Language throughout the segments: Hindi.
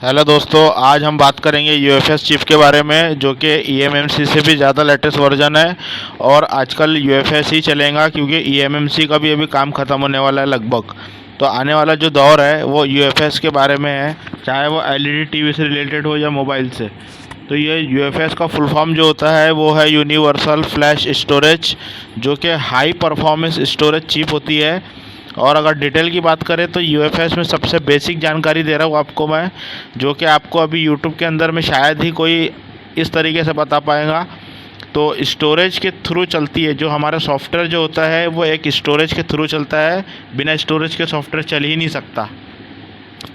हेलो दोस्तों, आज हम बात करेंगे यूएफएस चिप के बारे में, जो कि ईएमएमसी से भी ज़्यादा लेटेस्ट वर्जन है। और आजकल यूएफएस ही चलेगा क्योंकि ईएमएमसी का भी अभी काम ख़त्म होने वाला है लगभग। तो आने वाला जो दौर है वो यूएफएस के बारे में है, चाहे वो एलईडी टीवी से रिलेटेड हो या मोबाइल से। तो ये यूएफएस का फुल फॉर्म जो होता है वो है यूनिवर्सल फ्लैश स्टोरेज, जो कि हाई परफॉर्मेंस स्टोरेज चिप होती है। और अगर डिटेल की बात करें तो यूएफएस में सबसे बेसिक जानकारी दे रहा हूँ आपको मैं, जो कि आपको अभी यूट्यूब के अंदर में शायद ही कोई इस तरीके से बता पाएगा। तो स्टोरेज के थ्रू चलती है, जो हमारा सॉफ्टवेयर जो होता है वो एक स्टोरेज के थ्रू चलता है। बिना स्टोरेज के सॉफ्टवेयर चल ही नहीं सकता।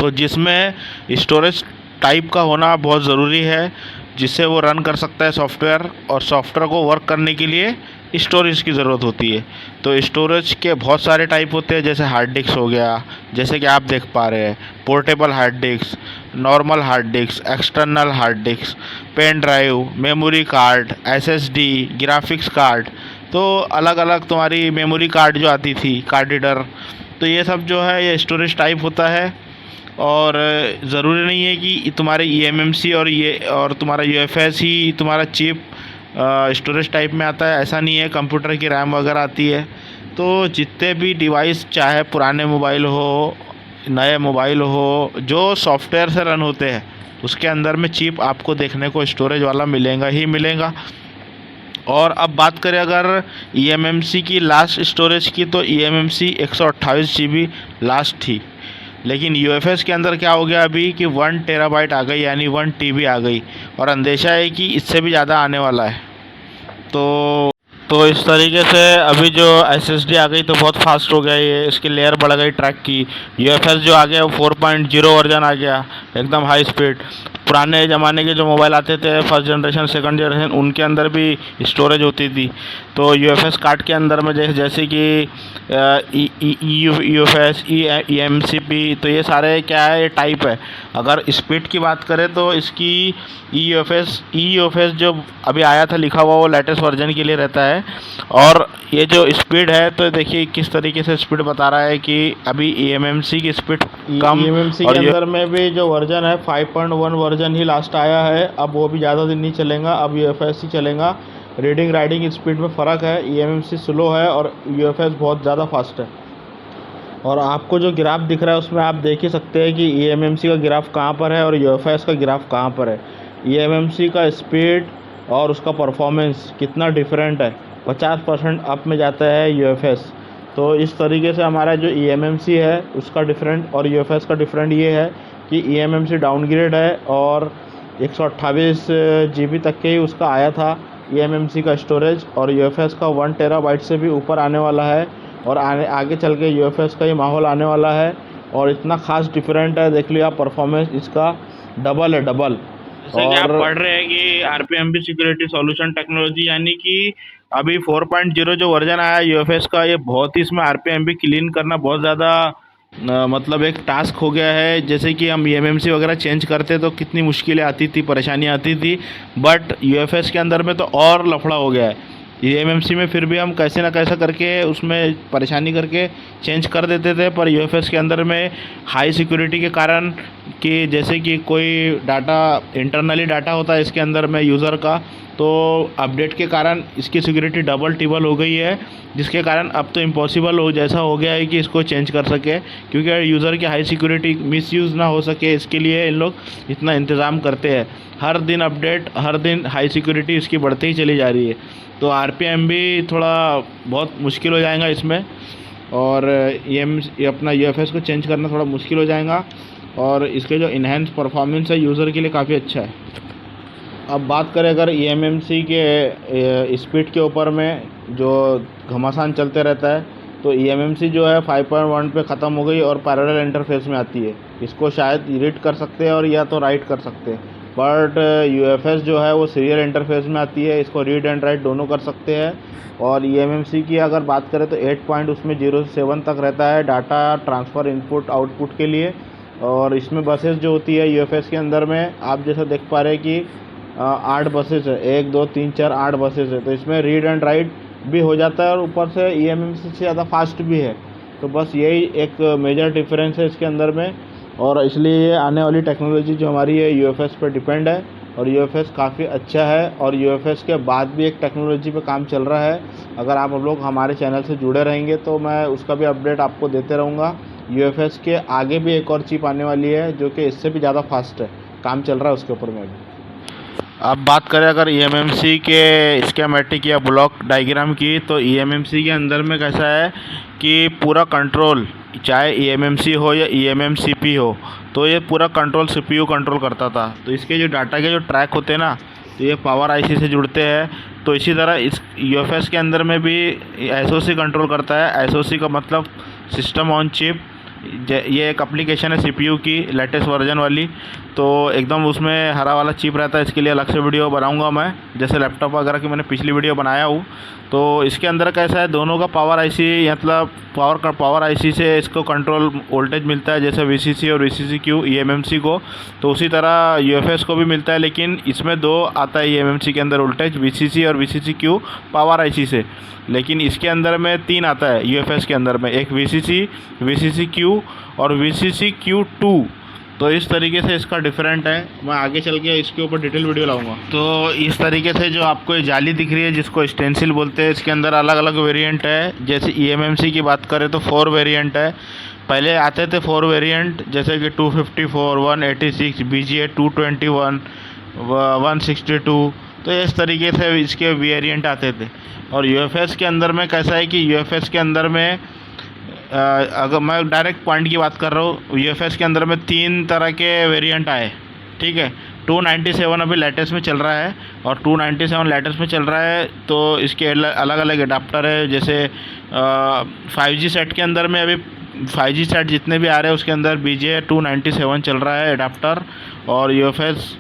तो जिसमें स्टोरेज टाइप का होना बहुत ज़रूरी है, जिससे वो रन कर सकता है सॉफ्टवेयर। और सॉफ्टवेयर को वर्क करने के लिए स्टोरेज की ज़रूरत होती है। तो स्टोरेज के बहुत सारे टाइप होते हैं, जैसे हार्ड डिस्क हो गया, जैसे कि आप देख पा रहे हैं, portable hard disk, normal hard disk, external hard disk, pen drive, memory card, SSD, graphics card. तो अलग अलग तुम्हारी मेमोरी कार्ड जो आती थी, कार्ड रीडर। तो ये सब जो है ये स्टोरेज टाइप होता है। और ज़रूरी नहीं है कि तुम्हारे ईएमएमसी और तुम्हारा यूएफएस ही तुम्हारा चिप स्टोरेज टाइप में आता है, ऐसा नहीं है। कंप्यूटर की रैम वगैरह आती है। तो जितने भी डिवाइस, चाहे पुराने मोबाइल हो, नए मोबाइल हो, जो सॉफ्टवेयर से रन होते हैं, उसके अंदर में चिप आपको देखने को स्टोरेज वाला मिलेगा ही मिलेगा। और अब बात करें अगर ईएमएमसी की लास्ट स्टोरेज की, तो ईएमएमसी 128 GB लास्ट थी। लेकिन यूएफएस के अंदर क्या हो गया अभी कि 1 TB आ गई, यानी 1 TB आ गई। और अंदेशा है कि इससे भी ज़्यादा आने वाला है। तो इस तरीके से अभी जो एसएसडी आ गई तो बहुत फास्ट हो गया ये, इसकी लेयर बढ़ गई ट्रैक की। यूएफएस जो आ गया वो 4.0 वर्जन आ गया, एकदम हाई स्पीड। पुराने ज़माने के जो मोबाइल आते थे, फर्स्ट जनरेशन सेकंड जनरेशन, उनके अंदर भी स्टोरेज होती थी। तो यूएफएस कार्ड के अंदर में जैसे कि यूएफएस, ईएमसीपी, तो ये सारे क्या है, ये टाइप है। अगर स्पीड की बात करें तो इसकी ई यूएफएस जो अभी आया था लिखा हुआ, वो लेटेस्ट वर्जन के लिए रहता है। और ये जो स्पीड है, तो देखिए किस तरीके से स्पीड बता रहा है कि अभी ईएमएमसी की स्पीड कम। ईएमएमसी के और अंदर में भी जो वर्जन है 5.1 वर्जन ही लास्ट आया है। अब वो भी ज़्यादा दिन नहीं चलेगा, अब यूएफएस ही चलेगा। रीडिंग राइटिंग स्पीड में फ़र्क है, ईएमएमसी स्लो है और यूएफएस बहुत ज़्यादा फास्ट है। और आपको जो ग्राफ दिख रहा है उसमें आप देख ही सकते हैं कि ईएमएमसी का ग्राफ कहाँ पर है और यूएफएस का ग्राफ कहाँ पर है। ईएमएमसी का स्पीड और उसका परफॉर्मेंस कितना डिफरेंट है, 50% अप में जाता है यूएफएस। तो इस तरीके से हमारा जो ईएमएमसी है उसका डिफरेंट और यूएफएस का डिफरेंट ये है कि ईएमएमसी डाउनग्रेड है और 128 GB तक के ही उसका आया था ईएमएमसी का स्टोरेज, और यूएफएस का 1 TB से भी ऊपर आने वाला है। और आगे चल के यूएफएस का ही माहौल आने वाला है। और इतना खास डिफरेंट है, देख लिया आप, परफॉर्मेंस इसका डबल है, डबल। जैसे कि आप और पढ़ रहे हैं कि आरपीएमबी सिक्योरिटी सॉल्यूशन टेक्नोलॉजी, यानी कि अभी 4.0 जो वर्जन आया है यूएफएस का, ये बहुत ही, इसमें आरपीएमबी क्लीन करना बहुत ज़्यादा मतलब एक टास्क हो गया है। जैसे कि हम ईएमएमसी वगैरह चेंज करते तो कितनी मुश्किलें आती थी, परेशानी आती थी, बट यूएफएस के अंदर में तो और लफड़ा हो गया है। ईएमएमसी में फिर भी हम कैसे ना कैसे करके उसमें परेशानी करके चेंज कर देते थे, पर यूएफएस के अंदर में हाई सिक्योरिटी के कारण, कि जैसे कि कोई डाटा, इंटरनली डाटा होता है इसके अंदर में यूज़र का, तो अपडेट के कारण इसकी सिक्योरिटी डबल टिबल हो गई है। जिसके कारण अब तो इम्पॉसिबल हो जैसा हो गया है कि इसको चेंज कर सके, क्योंकि यूज़र की हाई सिक्योरिटी मिसयूज़ ना हो सके, इसके लिए इन लोग इतना इंतज़ाम करते हैं। हर दिन अपडेट, हर दिन हाई सिक्योरिटी इसकी बढ़ती ही चली जा रही है। तो आरपीएम भी थोड़ा बहुत मुश्किल हो जाएगा इसमें। और ये अपना यूएफएस को चेंज करना थोड़ा मुश्किल हो जाएगा। और इसके जो इन्हेंस परफॉर्मेंस है यूज़र के लिए काफ़ी अच्छा है। अब बात करें अगर ईएमएमसी के स्पीड के ऊपर में, जो घमासान चलते रहता है, तो ईएमएमसी जो है 5.1 पे ख़त्म हो गई और पैरेलल इंटरफेस में आती है। इसको शायद रीड कर सकते हैं और या तो राइट कर सकते हैं, बट यूएफएस जो है वो सीरियल इंटरफेस में आती है, इसको रीड एंड राइट दोनों कर सकते हैं। और ईएमएमसी की अगर बात करें तो 8 पॉइंट उसमें 0 से 7 तक रहता है डाटा ट्रांसफ़र इनपुट आउटपुट के लिए। और इसमें बसेस जो होती है यूएफएस के अंदर में, आप जैसा देख पा रहे हैं कि 8 बसेस है, 1 2 3 4 8 बसेस है। तो इसमें रीड एंड राइट भी हो जाता है और ऊपर से ईएमएमसी से ज़्यादा फास्ट भी है। तो बस यही एक मेजर डिफरेंस है इसके अंदर में। और इसलिए ये आने वाली टेक्नोलॉजी जो हमारी है यूएफएस पर डिपेंड है और यूएफएस काफ़ी अच्छा है और यूएफएस के बाद भी एक टेक्नोलॉजी पे काम चल रहा है। अगर आप लोग हमारे चैनल से जुड़े रहेंगे तो मैं उसका भी अपडेट आपको देते रहूँगा। यूएफएस के आगे भी एक और चिप आने वाली है जो कि इससे भी ज़्यादा फास्ट है, काम चल रहा है उसके ऊपर में भी। अब बात करें अगर ईएमएमसी के स्कीमेटिक या ब्लॉक डायग्राम की, तो ईएमएमसी के अंदर में कैसा है कि पूरा कंट्रोल, चाहे ईएमएमसी हो या ईएमएमसीपी हो, तो ये पूरा कंट्रोल सीपीयू कंट्रोल करता था। तो इसके जो डाटा के जो ट्रैक होते हैं ना, तो ये पावर आईसी से जुड़ते हैं। तो इसी तरह इस यूएफएस के अंदर में भी एसओसी कंट्रोल करता है। एसओसी का मतलब सिस्टम ऑन चिप। ये एक एप्लीकेशन है सीपीयू की लेटेस्ट वर्जन वाली, तो एकदम उसमें हरा वाला चिप रहता है। इसके लिए अलग से वीडियो बनाऊंगा मैं, जैसे लैपटॉप वगैरह की मैंने पिछली वीडियो बनाया हूँ। तो इसके अंदर कैसा है, दोनों का पावर आईसी, मतलब पावर आईसी से इसको कंट्रोल वोल्टेज मिलता है, जैसे वीसीसी और वीसीसी-क्यू ईएमएमसी को। तो उसी तरह यूएफएस को भी मिलता है, लेकिन इसमें दो आता है ईएमएमसी के अंदर वोल्टेज, वीसीसी और वीसीसी-क्यू पावर आईसी से। लेकिन इसके अंदर में 3 आता है यूएफएस के अंदर में, एक वीसीसी, वीसीसी-क्यू और वीसीसी-क्यू2। तो इस तरीके से इसका डिफरेंट है। मैं आगे चल के इसके ऊपर डिटेल वीडियो लाऊंगा। तो इस तरीके से जो आपको ये जाली दिख रही है जिसको स्टेंसिल बोलते हैं, इसके अंदर अलग अलग वेरिएंट है। जैसे ईएमएमसी की बात करें तो 4 वेरिएंट है। पहले आते थे 4 वेरिएंट, जैसे कि 254, 186, BGA 221, 162। तो इस तरीके से इसके वेरिएंट आते थे। और यूएफएस के अंदर में कैसा है कि यूएफएस के अंदर में अगर मैं डायरेक्ट पॉइंट की बात कर रहा हूँ, यूएफएस के अंदर में 3 तरह के वेरिएंट आए, ठीक है। 297 अभी लेटेस्ट में चल रहा है और 297 लेटेस्ट में चल रहा है। तो इसके अलग अलग एडाप्टर है। जैसे 5G सेट के अंदर में अभी 5G सेट जितने भी आ रहे हैं उसके अंदर BGA 297 चल रहा है एडाप्टर। और यूएफएस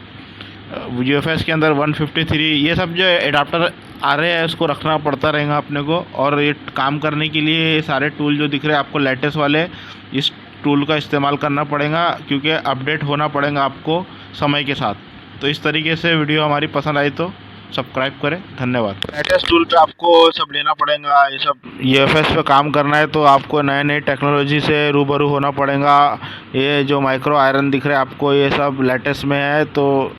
के अंदर 153, ये सब जो एडाप्टर आ रहे हैं उसको रखना पड़ता रहेगा अपने को। और ये काम करने के लिए ये सारे टूल जो दिख रहे हैं आपको लेटेस्ट वाले, इस टूल का इस्तेमाल करना पड़ेगा, क्योंकि अपडेट होना पड़ेगा आपको समय के साथ। तो इस तरीके से वीडियो हमारी पसंद आई तो सब्सक्राइब करें। धन्यवाद। लेटेस्ट टूल पे आपको सब लेना पड़ेगा, ये सब यूएफएस पे काम करना है तो आपको नए नए टेक्नोलॉजी से रूबरू होना पड़ेगा। ये जो माइक्रो आयरन दिख रहा है आपको, ये सब लेटेस्ट में है, तो